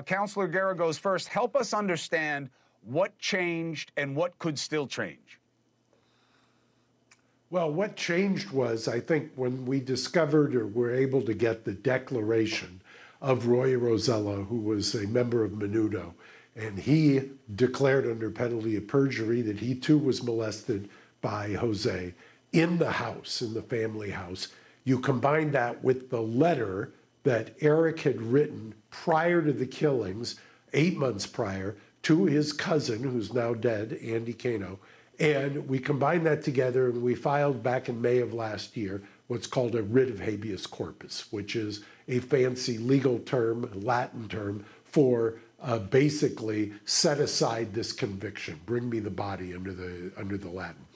Counselor Geragos, first, help us understand what changed and what could still change. Well, what changed was, I think, when we discovered or were able to get the declaration of Roy Rosello, who was a member of Menudo, and he declared under penalty of perjury that he too was molested by Jose in the house, in the family house. You combine that with the letter that Erik had written prior to the killings, 8 months prior, to his cousin, who's now dead, Andy Cano. And we combined that together and we filed back in May of last year what's called a writ of habeas corpus, which is a fancy legal term, Latin term, for basically set aside this conviction, bring me the body under the Latin.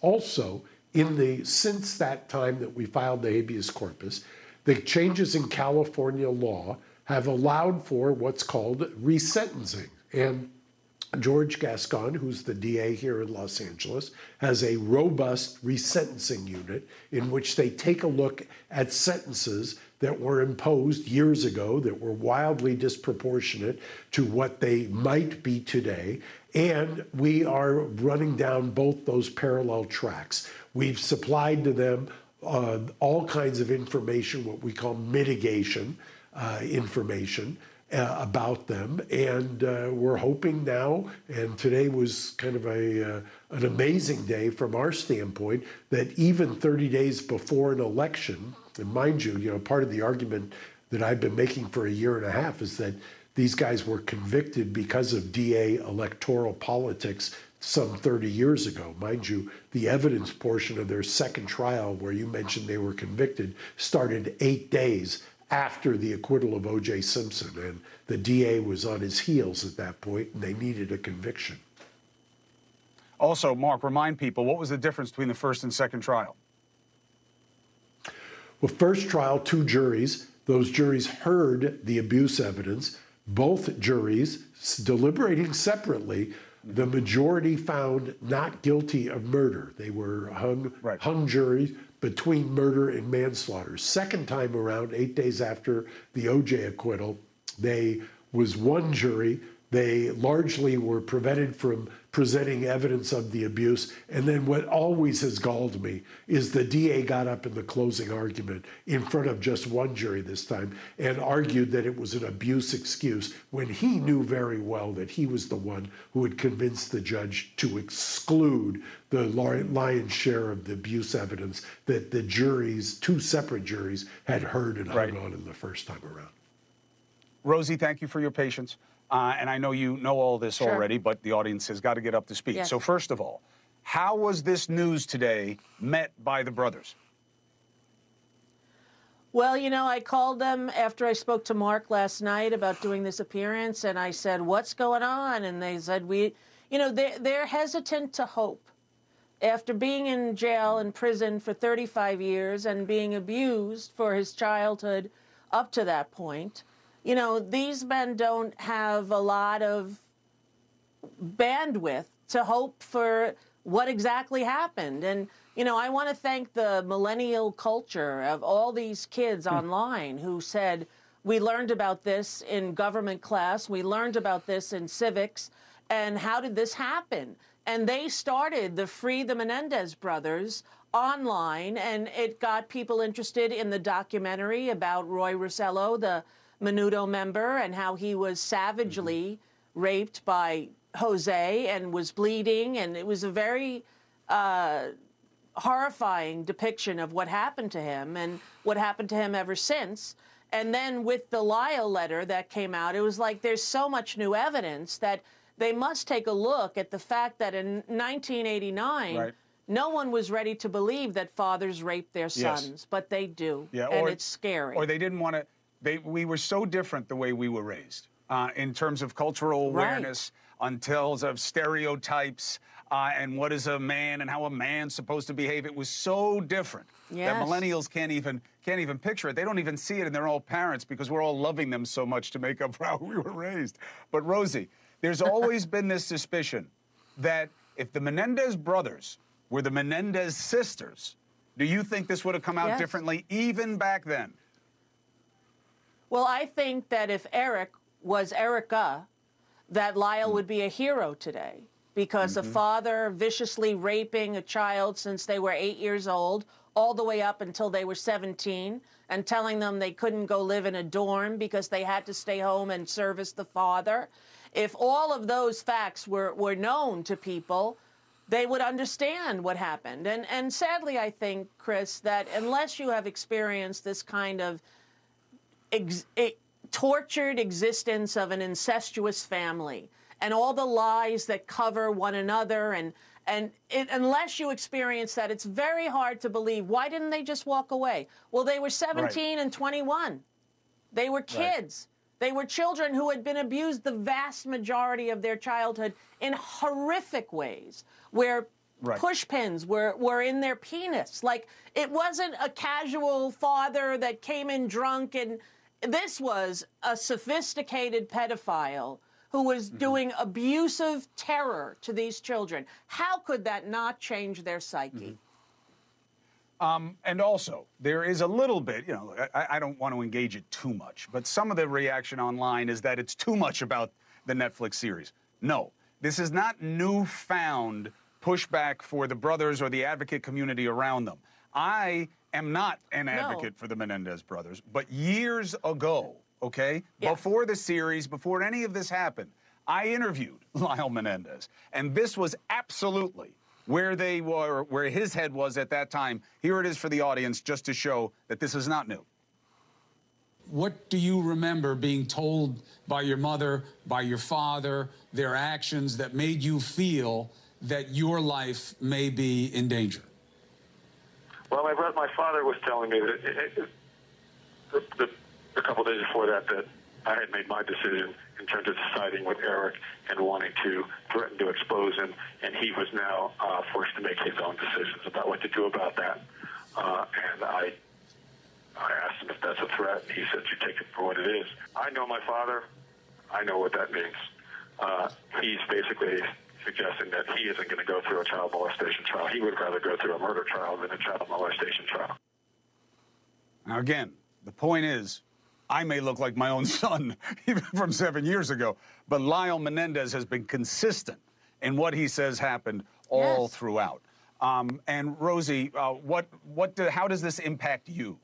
Also, since that time that we filed the habeas corpus, the changes in California law have allowed for what's called resentencing. And George Gascon, who's the DA here in Los Angeles, has a robust resentencing unit in which they take a look at sentences that were imposed years ago that were wildly disproportionate to what they might be today. And we are running down both those parallel tracks. We've supplied to them all kinds of information, what we call mitigation information, about them, and we're hoping now, and today was kind of an amazing day from our standpoint, that even 30 days before an election, and mind you, part of the argument that I've been making for a year and a half is that these guys were convicted because of DA electoral politics some 30 years ago. Mind you, the evidence portion of their second trial, where you mentioned they were convicted, started 8 days after the acquittal of O.J. Simpson, and the DA was on his heels at that point, and they needed a conviction. Also, Mark, remind people, what was the difference between the first and second trial? Well, first trial, 2 juries. Those juries heard the abuse evidence. Both juries, deliberating separately, the majority found not guilty of murder. They were hung juries between murder and manslaughter. Second time around, 8 days after the O.J. acquittal, they was 1 jury. They largely were prevented from presenting evidence of the abuse. And then what always has galled me is the DA got up in the closing argument in front of just 1 jury this time and argued that it was an abuse excuse when he knew very well that he was the one who had convinced the judge to exclude the lion's share of the abuse evidence that the juries, 2 separate juries, had heard and hung on in the first time around. Rosie, thank you for your patience. And I know you know all this already, but the audience has got to get up to speed. Yes. So first of all, how was this news today met by the brothers? Well, I called them after I spoke to Mark last night about doing this appearance, and I said, what's going on? And they said, they're hesitant to hope. After being in jail and prison for 35 years and being abused for his childhood up to that point, these men don't have a lot of bandwidth to hope for what exactly happened. And, I want to thank the millennial culture of all these kids online who said, we learned about this in government class, we learned about this in civics, and how did this happen? And they started the Free the Menendez Brothers online, and it got people interested in the documentary about Roy Rosello, the Menudo member, and how he was savagely raped by Jose and was bleeding. And it was a very horrifying depiction of what happened to him and what happened to him ever since. And then with the Lyall letter that came out, it was like there's so much new evidence that they must take a look at the fact that in 1989, no one was ready to believe that fathers raped their sons, but they do, and it's scary. Or they didn't want to. We were so different the way we were raised in terms of cultural awareness, until of stereotypes and what is a man and how a man's supposed to behave. It was so different that millennials can't even picture it. They don't even see it in their own parents because we're all loving them so much to make up for how we were raised. But Rosie, there's always been this suspicion that if the Menendez brothers were the Menendez sisters, do you think this would have come out differently even back then? Well, I think that if Erik was Erica, that Lyall would be a hero today, because a father viciously raping a child since they were 8 years old, all the way up until they were 17, and telling them they couldn't go live in a dorm because they had to stay home and service the father. If all of those facts were known to people, they would understand what happened. And sadly, I think, Chris, that unless you have experienced this kind of tortured existence of an incestuous family and all the lies that cover one another, unless you experience that, it's very hard to believe. Why didn't they just walk away? Well, they were 17 and 21. They were kids. They were children who had been abused the vast majority of their childhood in horrific ways, where push pins were in their penis. Like, it wasn't a casual father that came in drunk, and this was a sophisticated pedophile who was doing abusive terror to these children. How could that not change their psyche? And also, there is a little bit, you know, I don't want to engage it too much, but some of the reaction online is that it's too much about the Netflix series. No, this is not newfound pushback for the brothers or the advocate community around them. I am not an advocate for the Menendez brothers, but years ago, okay, before the series, before any of this happened, I interviewed Lyall Menendez, and this was absolutely where they were, where his head was at that time. Here it is for the audience, just to show that this is not new. What do you remember being told by your mother, by your father, their actions that made you feel that your life may be in danger? Well, my father was telling me that a couple days before that I had made my decision in terms of siding with Erik and wanting to threaten to expose him, and he was now forced to make his own decisions about what to do about that. And I asked him if that's a threat, and he said, "You take it for what it is." I know my father. I know what that means. He's basically suggesting that he isn't going to go through a child molestation trial. He would rather go through a murder trial than a child molestation trial. Now, again, the point is, I may look like my own son, even from 7 years ago, but Lyall Menendez has been consistent in what he says happened all throughout. And Rosie, how does this impact you?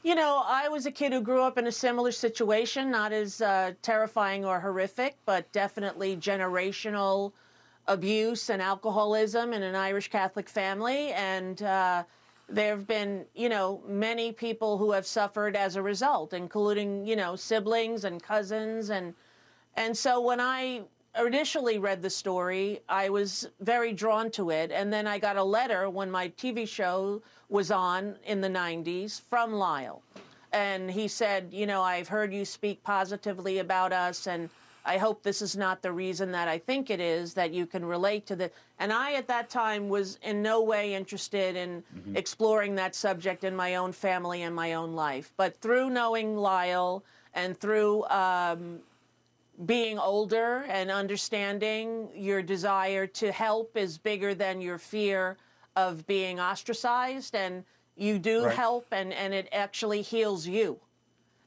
You know, I was a kid who grew up in a similar situation, not as terrifying or horrific, but definitely generational abuse and alcoholism in an Irish Catholic family. And there have been, you know, many people who have suffered as a result, including, you know, siblings and cousins. And so when I initially read the story, I was very drawn to it. And then I got a letter when my TV show was on in the 90s from Lyall. And he said, you know, I've heard you speak positively about us, and I hope this is not the reason that I think it is, that you can relate to the... And I, at that time, was in no way interested in exploring that subject in my own family and my own life. But through knowing Lyall and through being older and understanding your desire to help is bigger than your fear of being ostracized, and you do help, and it actually heals you.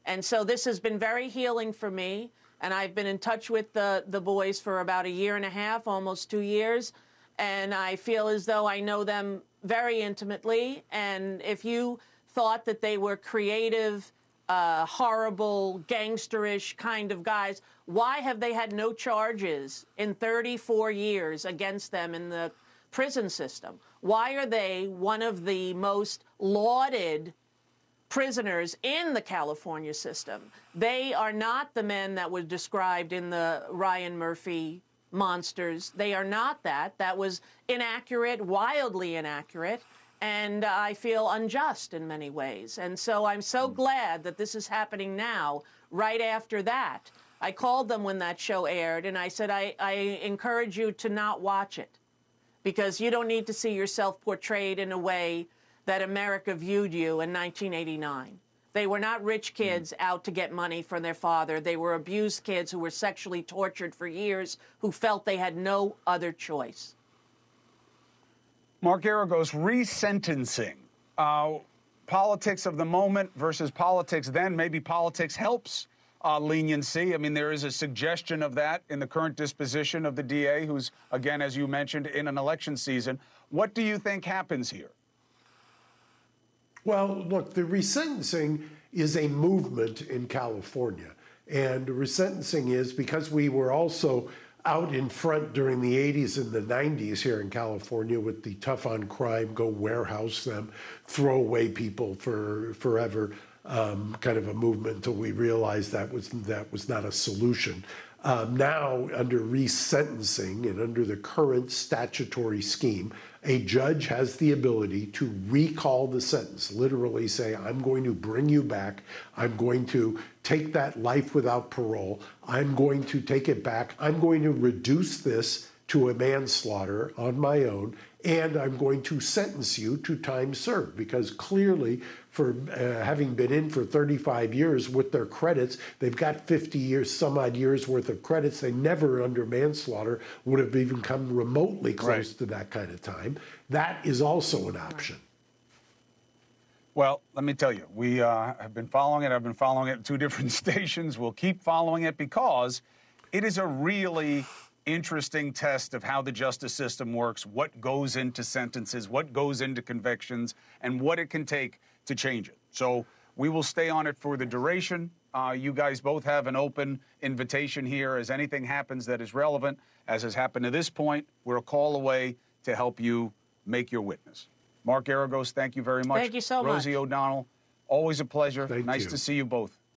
And so this has been very healing for me, and I've been in touch with the boys for about 1.5 years, almost 2 years, and I feel as though I know them very intimately. And if you thought that they were creative, horrible, gangsterish kind of guys, why have they had no charges in 34 years against them in the prison system? Why are they one of the most lauded prisoners in the California system? They are not the men that were described in the Ryan Murphy monsters. They are not that. That was inaccurate, wildly inaccurate, and I feel unjust in many ways. And so I'm so glad that this is happening now, right after that. I called them when that show aired, and I said, I encourage you to not watch it, because you don't need to see yourself portrayed in a way that America viewed you in 1989. They were not rich kids out to get money from their father. They were abused kids who were sexually tortured for years, who felt they had no other choice. Mark Geragos, resentencing. politics of the moment versus politics then. Maybe politics helps leniency. I mean, there is a suggestion of that in the current disposition of the DA, who's, again, as you mentioned, in an election season. What do you think happens here? Well, look, the resentencing is a movement in California. And resentencing is because we were also out in front during the 80s and the 90s here in California with the tough on crime, go warehouse them, throw away people for forever kind of a movement until we realized that was not a solution. Now, under resentencing and under the current statutory scheme, a judge has the ability to recall the sentence, literally say, I'm going to bring you back. I'm going to take that life without parole. I'm going to take it back. I'm going to reduce this to a manslaughter on my own, and I'm going to sentence you to time served, because clearly, for having been in for 35 years with their credits, they've got 50 years, some odd years worth of credits. They never, under manslaughter, would have even come remotely close to that kind of time. That is also an option. Well, let me tell you, we have been following it. I've been following it at 2 different stations. We'll keep following it because it is a really interesting test of how the justice system works, what goes into sentences, what goes into convictions, and what it can take to change it. So we will stay on it for the duration. You guys both have an open invitation here. As anything happens that is relevant, as has happened to this point, we're a call away to help you make your witness. Mark Geragos, thank you very much. Thank you so much. Rosie O'Donnell, always a pleasure. Nice to see you both.